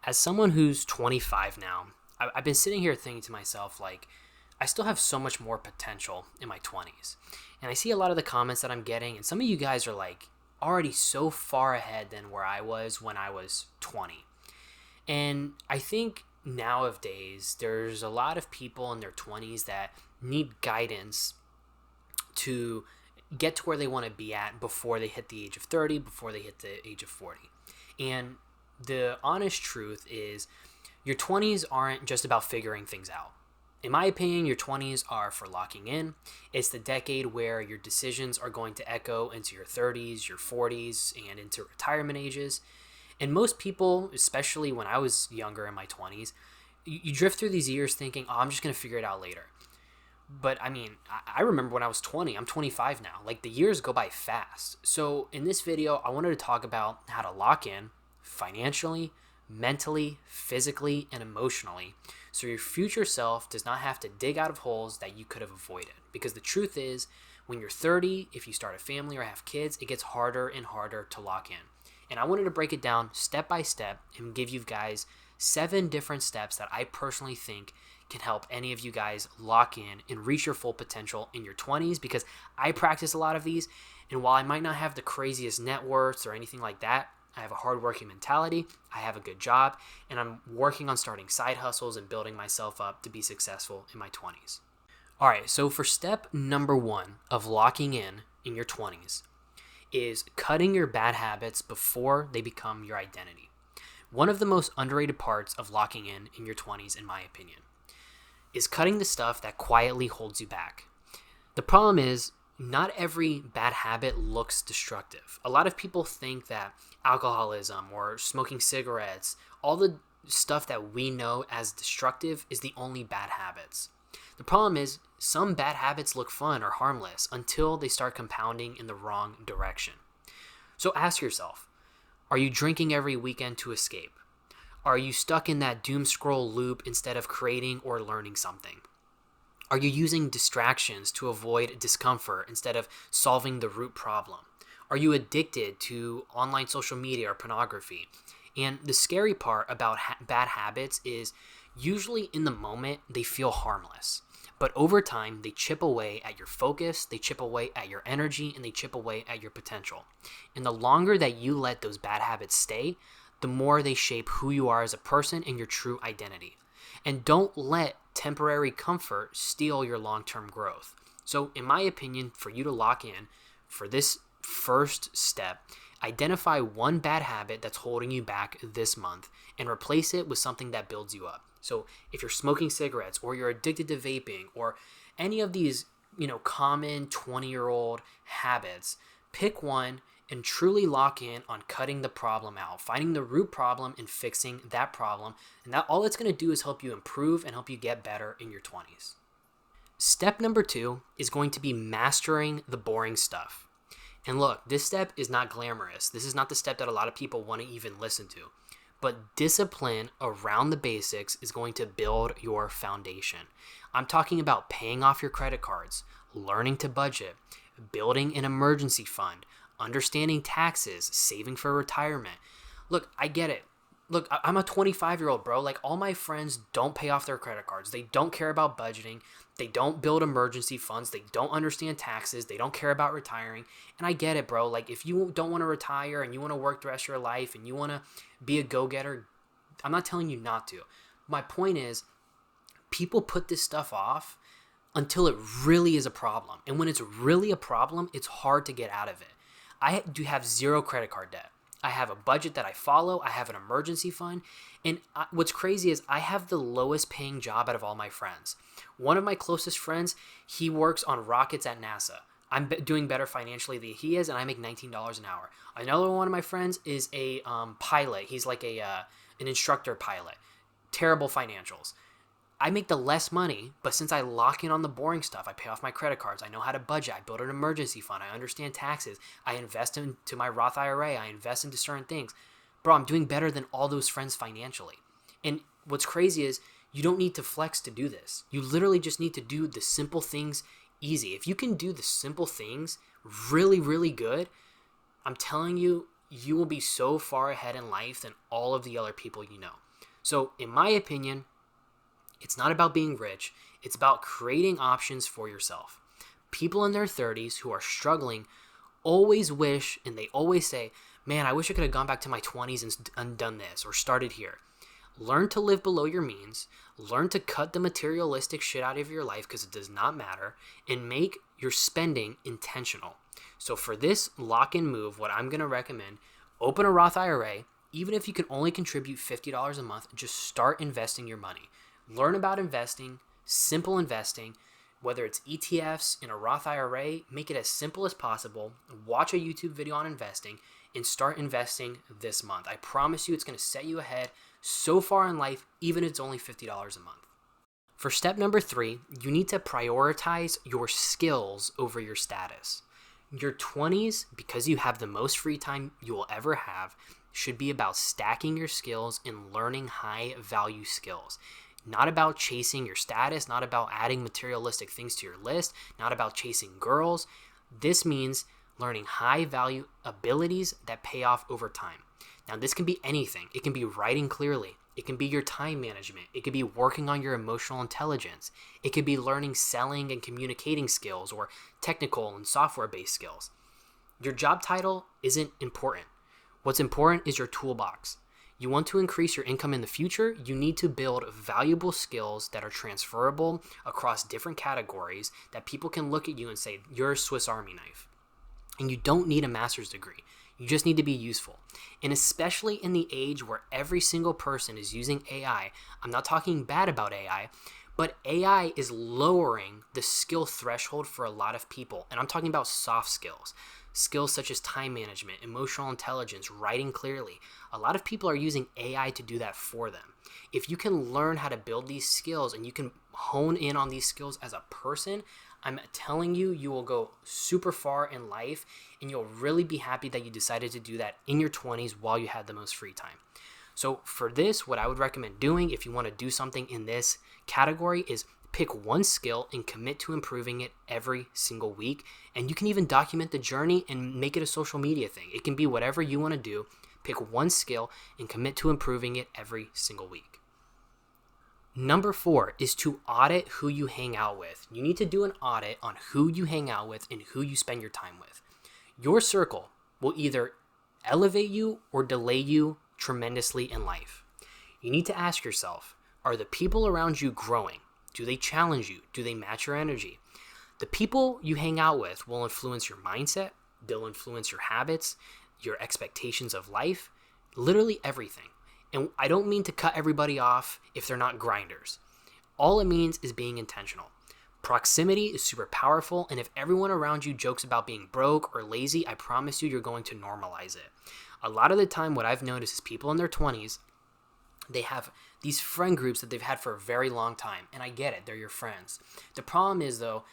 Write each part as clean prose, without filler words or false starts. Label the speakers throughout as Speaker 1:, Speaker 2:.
Speaker 1: As someone who's 25 now, I've been sitting here thinking to myself, like, I still have so much more potential in my 20s. And I see a lot of the comments that I'm getting, and some of you guys are like already so far ahead than where I was when I was 20. And I think nowadays there's a lot of people in their 20s that need guidance to get to where they want to be at before they hit the age of 30, before they hit the age of 40. And the honest truth is your 20s aren't just about figuring things out. In my opinion, your 20s are for locking in. It's the decade where your decisions are going to echo into your 30s, your 40s, and into retirement ages. And most people, especially when I was younger in my 20s, you drift through these years thinking, oh, I'm just going to figure it out later. But I mean, I remember when I was 20, I'm 25 now. Like, the years go by fast. So in this video, I wanted to talk about how to lock in financially, mentally, physically, and emotionally, so your future self does not have to dig out of holes that you could have avoided. Because the truth is, when you're 30, if you start a family or have kids, it gets harder and harder to lock in. And I wanted to break it down step by step and give you guys 7 different steps that I personally think can help any of you guys lock in and reach your full potential in your 20s, because I practice a lot of these. And while I might not have the craziest net worths or anything like that, I have a hardworking mentality, I have a good job, and I'm working on starting side hustles and building myself up to be successful in my 20s. All right, so for step number 1 of locking in your 20s is cutting your bad habits before they become your identity. One of the most underrated parts of locking in your 20s, in my opinion, is cutting the stuff that quietly holds you back. The problem is, not every bad habit looks destructive. A lot of people think that alcoholism or smoking cigarettes, all the stuff that we know as destructive, is the only bad habits. The problem is, some bad habits look fun or harmless until they start compounding in the wrong direction. So ask yourself, are you drinking every weekend to escape? Are you stuck in that doom scroll loop instead of creating or learning something? Are you using distractions to avoid discomfort instead of solving the root problem? Are you addicted to online social media or pornography? And the scary part about bad habits is usually in the moment they feel harmless. But over time, they chip away at your focus, they chip away at your energy, and they chip away at your potential. And the longer that you let those bad habits stay, the more they shape who you are as a person and your true identity. And don't let temporary comfort steal your long-term growth. So in my opinion, for you to lock in, for this first step, identify one bad habit that's holding you back this month and replace it with something that builds you up. So if you're smoking cigarettes or you're addicted to vaping or any of these, common 20-year-old habits, pick one and truly lock in on cutting the problem out, finding the root problem and fixing that problem. And that all it's going to do is help you improve and help you get better in your 20s. Step number 2 is going to be mastering the boring stuff. And look, this step is not glamorous. This is not the step that a lot of people want to even listen to. But discipline around the basics is going to build your foundation. I'm talking about paying off your credit cards, learning to budget, building an emergency fund, understanding taxes, saving for retirement. Look, I get it. Look, I'm a 25-year-old, bro. Like, all my friends don't pay off their credit cards. They don't care about budgeting. They don't build emergency funds. They don't understand taxes. They don't care about retiring. And I get it, bro. Like, if you don't want to retire and you want to work the rest of your life and you want to be a go-getter, I'm not telling you not to. My point is, people put this stuff off until it really is a problem. And when it's really a problem, it's hard to get out of it. I do have 0 credit card debt. I have a budget that I follow. I have an emergency fund. And what's crazy is I have the lowest paying job out of all my friends. One of my closest friends, he works on rockets at NASA. I'm doing better financially than he is, and I make $19 an hour. Another one of my friends is a pilot. He's like an instructor pilot. Terrible financials. I make the less money, but since I lock in on the boring stuff, I pay off my credit cards, I know how to budget, I build an emergency fund, I understand taxes, I invest into my Roth IRA, I invest into certain things. Bro, I'm doing better than all those friends financially. And what's crazy is you don't need to flex to do this. You literally just need to do the simple things easy. If you can do the simple things really, really good, I'm telling you, you will be so far ahead in life than all of the other people you know. So in my opinion, it's not about being rich. It's about creating options for yourself. People in their 30s who are struggling always wish, and they always say, man, I wish I could have gone back to my 20s and done this or started here. Learn to live below your means. Learn to cut the materialistic shit out of your life because it does not matter, and make your spending intentional. So for this lock-in move, what I'm going to recommend, open a Roth IRA. Even if you can only contribute $50 a month, just start investing your money. Learn about investing, simple investing, whether it's ETFs in a Roth IRA, make it as simple as possible. Watch a YouTube video on investing and start investing this month. I promise you it's going to set you ahead so far in life, even if it's only $50 a month. For step number 3, you need to prioritize your skills over your status. Your 20s, because you have the most free time you will ever have, should be about stacking your skills and learning high value skills. Not about chasing your status, not about adding materialistic things to your list, not about chasing girls. This means learning high value abilities that pay off over time. Now, this can be anything. It can be writing clearly. It can be your time management. It could be working on your emotional intelligence. It could be learning selling and communicating skills or technical and software-based skills. Your job title isn't important. What's important is your toolbox. You want to increase your income in the future, you need to build valuable skills that are transferable across different categories that people can look at you and say, you're a Swiss Army knife. And you don't need a master's degree. You just need to be useful. And especially in the age where every single person is using AI, I'm not talking bad about AI, but AI is lowering the skill threshold for a lot of people. And I'm talking about soft skills. Skills such as time management, emotional intelligence, writing clearly. A lot of people are using AI to do that for them. If you can learn how to build these skills and you can hone in on these skills as a person, I'm telling you, you will go super far in life and you'll really be happy that you decided to do that in your 20s while you had the most free time. So for this, what I would recommend doing if you want to do something in this category is pick one skill and commit to improving it every single week. And you can even document the journey and make it a social media thing. It can be whatever you want to do. Pick one skill and commit to improving it every single week. Number 4 is to audit who you hang out with. You need to do an audit on who you hang out with and who you spend your time with. Your circle will either elevate you or delay you tremendously in life. You need to ask yourself, are the people around you growing? Do they challenge you? Do they match your energy? The people you hang out with will influence your mindset. They'll influence your habits, your expectations of life, literally everything. And I don't mean to cut everybody off if they're not grinders. All it means is being intentional. Proximity is super powerful, and if everyone around you jokes about being broke or lazy, I promise you, you're going to normalize it. A lot of the time, what I've noticed is people in their 20s, they have these friend groups that they've had for a very long time, and I get it, they're your friends. The problem is, though,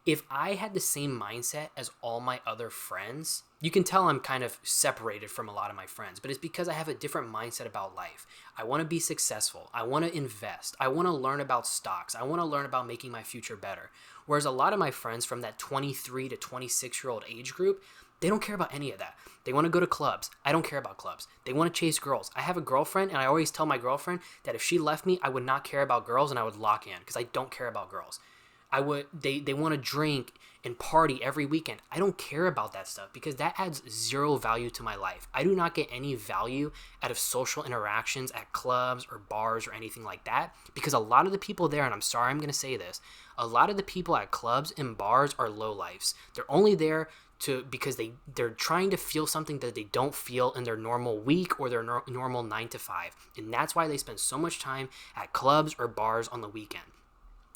Speaker 1: if I had the same mindset as all my other friends, you can tell I'm kind of separated from a lot of my friends, but it's because I have a different mindset about life. I want to be successful. I want to invest. I want to learn about stocks. I want to learn about making my future better. Whereas a lot of my friends from that 23 to 26-year-old age group, they don't care about any of that. They want to go to clubs. I don't care about clubs. They want to chase girls. I have a girlfriend, and I always tell my girlfriend that if she left me, I would not care about girls, and I would lock in because I don't care about girls. They want to drink and party every weekend. I don't care about that stuff because that adds zero value to my life. I do not get any value out of social interactions at clubs or bars or anything like that because a lot of the people there, and I'm sorry I'm going to say this, a lot of the people at clubs and bars are lowlifes. They're only there because they're trying to feel something that they don't feel in their normal week or their normal 9 to 5. And that's why they spend so much time at clubs or bars on the weekend.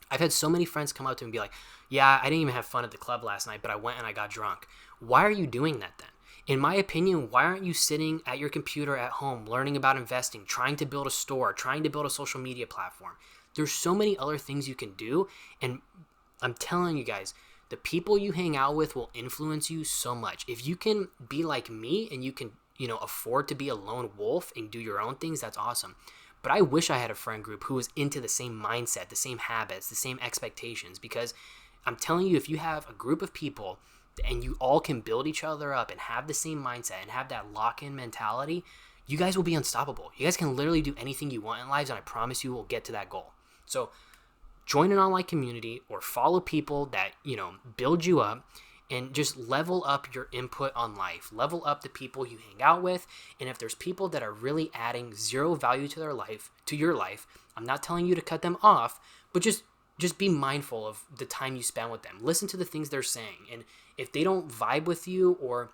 Speaker 1: I've had so many friends come up to me and be like, yeah, I didn't even have fun at the club last night, but I went and I got drunk. Why are you doing that then? In my opinion, why aren't you sitting at your computer at home, learning about investing, trying to build a store, trying to build a social media platform? There's so many other things you can do. And I'm telling you guys, the people you hang out with will influence you so much. If you can be like me and you can, afford to be a lone wolf and do your own things, that's awesome. But I wish I had a friend group who was into the same mindset, the same habits, the same expectations, because I'm telling you, if you have a group of people and you all can build each other up and have the same mindset and have that lock-in mentality, you guys will be unstoppable. You guys can literally do anything you want in lives, and I promise you will get to that goal. So join an online community or follow people that, build you up, and just level up your input on life. Level up the people you hang out with. And if there's people that are really adding zero value to your life, I'm not telling you to cut them off, but just be mindful of the time you spend with them. Listen to the things they're saying. And if they don't vibe with you, or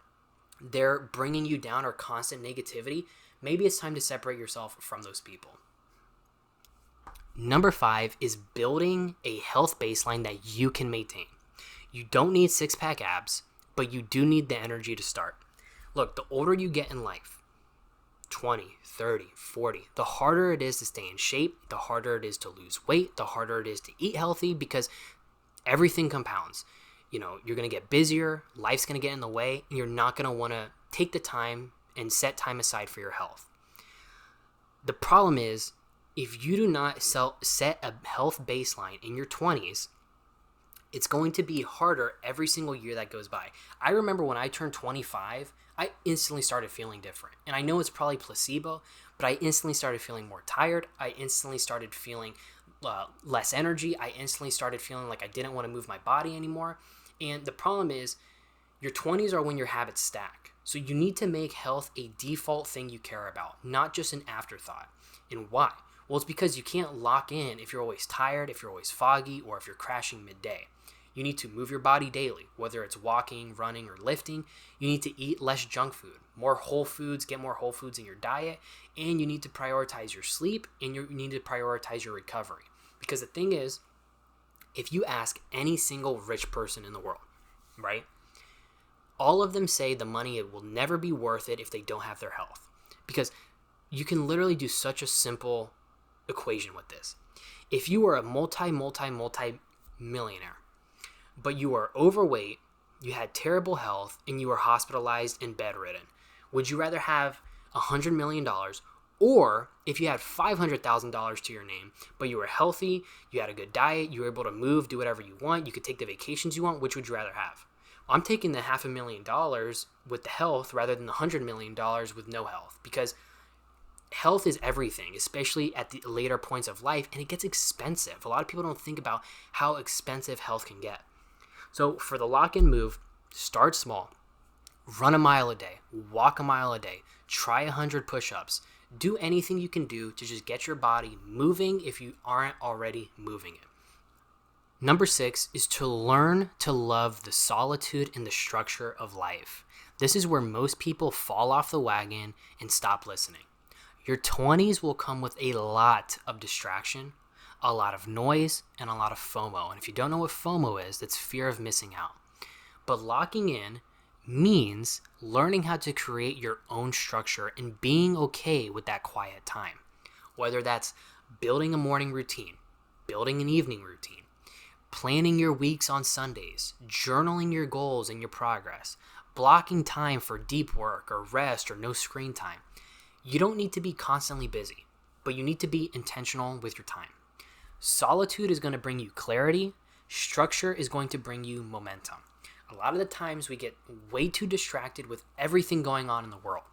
Speaker 1: they're bringing you down, or constant negativity, maybe it's time to separate yourself from those people. Number 5 is building a health baseline that you can maintain. You don't need six-pack abs, but you do need the energy to start. Look, the older you get in life, 20, 30, 40, the harder it is to stay in shape, the harder it is to lose weight, the harder it is to eat healthy, because everything compounds. You're going to get busier, life's going to get in the way, and you're not going to want to take the time and set time aside for your health. The problem is, if you do not set a health baseline in your 20s, it's going to be harder every single year that goes by. I remember when I turned 25, I instantly started feeling different. And I know it's probably placebo, but I instantly started feeling more tired. I instantly started feeling less energy. I instantly started feeling like I didn't want to move my body anymore. And the problem is, your 20s are when your habits stack. So you need to make health a default thing you care about, not just an afterthought. And why? Well, it's because you can't lock in if you're always tired, if you're always foggy, or if you're crashing midday. You need to move your body daily, whether it's walking, running, or lifting. You need to eat less junk food, more whole foods, get more whole foods in your diet, and you need to prioritize your sleep, and you need to prioritize your recovery. Because the thing is, if you ask any single rich person in the world, right, all of them say the money will never be worth it if they don't have their health. Because you can literally do such a simple equation with this. If you were a multi-millionaire, but you are overweight, you had terrible health, and you were hospitalized and bedridden, would you rather have $100 million, or if you had $500,000 to your name, but you were healthy, you had a good diet, you were able to move, do whatever you want, you could take the vacations you want, which would you rather have? Well, I'm taking the $500,000 with the health rather than the $100 million with no health, because health is everything, especially at the later points of life, and it gets expensive. A lot of people don't think about how expensive health can get. So for the lock-in move, start small. Run a mile a day, walk a mile a day, try 100 push-ups. Do anything you can do to just get your body moving if you aren't already moving it. Number 6 is to learn to love the solitude and the structure of life. This is where most people fall off the wagon and stop listening. Your 20s will come with a lot of distraction, a lot of noise, and a lot of FOMO. And if you don't know what FOMO is, that's fear of missing out. But locking in means learning how to create your own structure and being okay with that quiet time. Whether that's building a morning routine, building an evening routine, planning your weeks on Sundays, journaling your goals and your progress, blocking time for deep work or rest or no screen time. You don't need to be constantly busy, but you need to be intentional with your time. Solitude is going to bring you clarity. Structure is going to bring you momentum. A lot of the times we get way too distracted with everything going on in the world.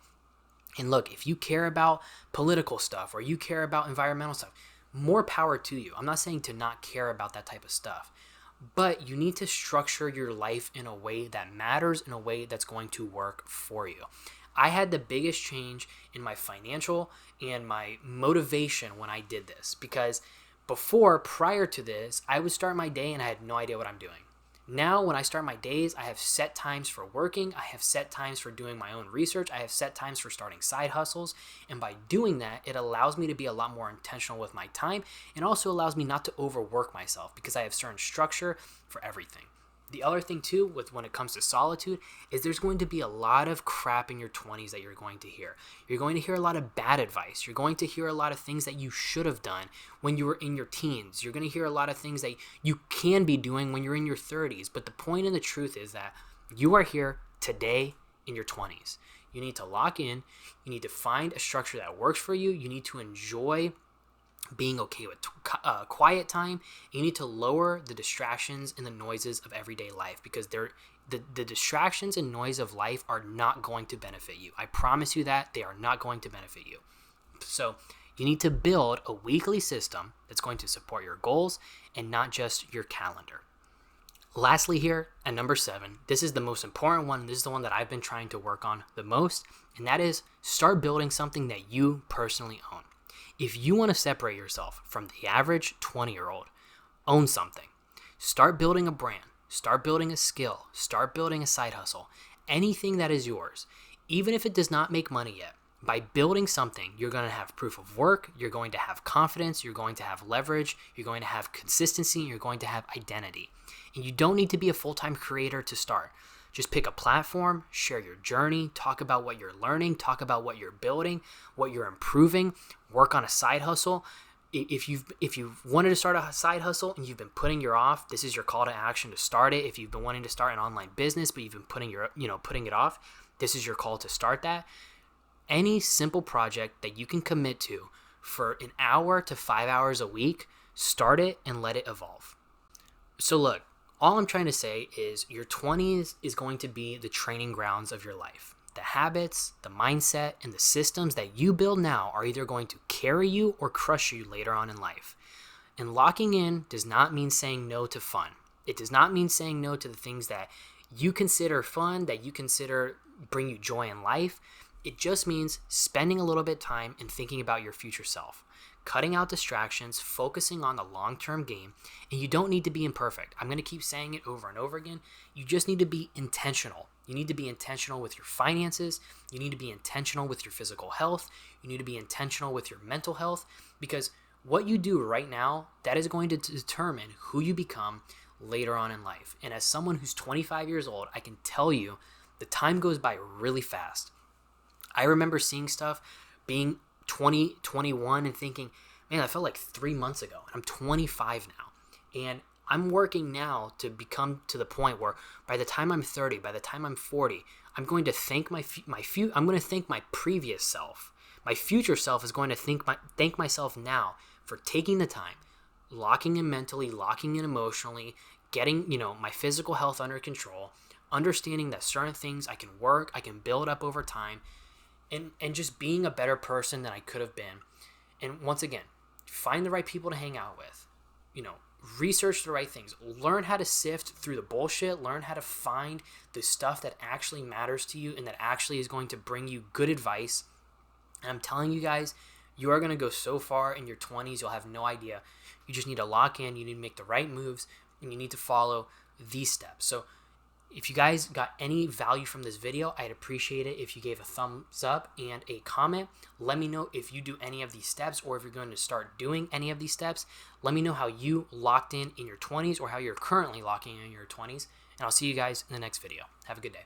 Speaker 1: And look, if you care about political stuff or you care about environmental stuff, more power to you. I'm not saying to not care about that type of stuff, but you need to structure your life in a way that matters, in a way that's going to work for you. I had the biggest change in my financial and my motivation when I did this, because prior to this, I would start my day and I had no idea what I'm doing. Now, when I start my days, I have set times for working. I have set times for doing my own research. I have set times for starting side hustles. And by doing that, it allows me to be a lot more intentional with my time, and also allows me not to overwork myself because I have certain structure for everything. The other thing too, when it comes to solitude, is there's going to be a lot of crap in your 20s that you're going to hear. You're going to hear a lot of bad advice. You're going to hear a lot of things that you should have done when you were in your teens. You're going to hear a lot of things that you can be doing when you're in your 30s. But the point and the truth is that you are here today in your 20s. You need to lock in. You need to find a structure that works for you. You need to enjoy being okay with quiet time. You need to lower the distractions and the noises of everyday life, because The distractions and noise of life are not going to benefit you. I promise you that they are not going to benefit you. So you need to build a weekly system that's going to support your goals and not just your calendar. Lastly here, at number 7, this is the most important one. This is the one that I've been trying to work on the most, and that is start building something that you personally own. If you want to separate yourself from the average 20-year-old, own something. Start building a brand. Start building a skill. Start building a side hustle. Anything that is yours, even if it does not make money yet. By building something, you're going to have proof of work, you're going to have confidence, you're going to have leverage, you're going to have consistency, you're going to have identity. And you don't need to be a full-time creator to start. Just pick a platform, share your journey, talk about what you're learning, talk about what you're building, what you're improving, work on a side hustle. If you've wanted to start a side hustle and you've been putting it off, this is your call to action to start it. If you've been wanting to start an online business but you've been putting it off, this is your call to start that. Any simple project that you can commit to for an hour to 5 hours a week, start it and let it evolve. So look, all I'm trying to say is your 20s is going to be the training grounds of your life. The habits, the mindset, and the systems that you build now are either going to carry you or crush you later on in life. And locking in does not mean saying no to fun. It does not mean saying no to the things that you consider fun, that you consider bring you joy in life. It just means spending a little bit of time and thinking about your future self, cutting out distractions, focusing on the long-term game, and you don't need to be imperfect. I'm going to keep saying it over and over again. You just need to be intentional. You need to be intentional with your finances. You need to be intentional with your physical health. You need to be intentional with your mental health, because what you do right now, that is going to determine who you become later on in life. And as someone who's 25 years old, I can tell you the time goes by really fast. I remember seeing stuff being 20, 21 and thinking, man, that felt like 3 months ago. And I'm 25 now. And I'm working now to become to the point where by the time I'm 30, by the time I'm 40, I'm going to thank I'm going to thank my previous self. My future self is going to thank myself now for taking the time, locking in mentally, locking in emotionally, getting, my physical health under control, understanding that certain things I can work, I can build up over time, and just being a better person than I could have been. And once again, find the right people to hang out with, research the right things, learn how to sift through the bullshit, learn how to find the stuff that actually matters to you and that actually is going to bring you good advice. And I'm telling you guys, you are going to go so far in your 20s, you'll have no idea. You just need to lock in, you need to make the right moves, and you need to follow these steps. So if you guys got any value from this video, I'd appreciate it if you gave a thumbs up and a comment. Let me know if you do any of these steps, or if you're going to start doing any of these steps. Let me know how you locked in your 20s, or how you're currently locking in your 20s. And I'll see you guys in the next video. Have a good day.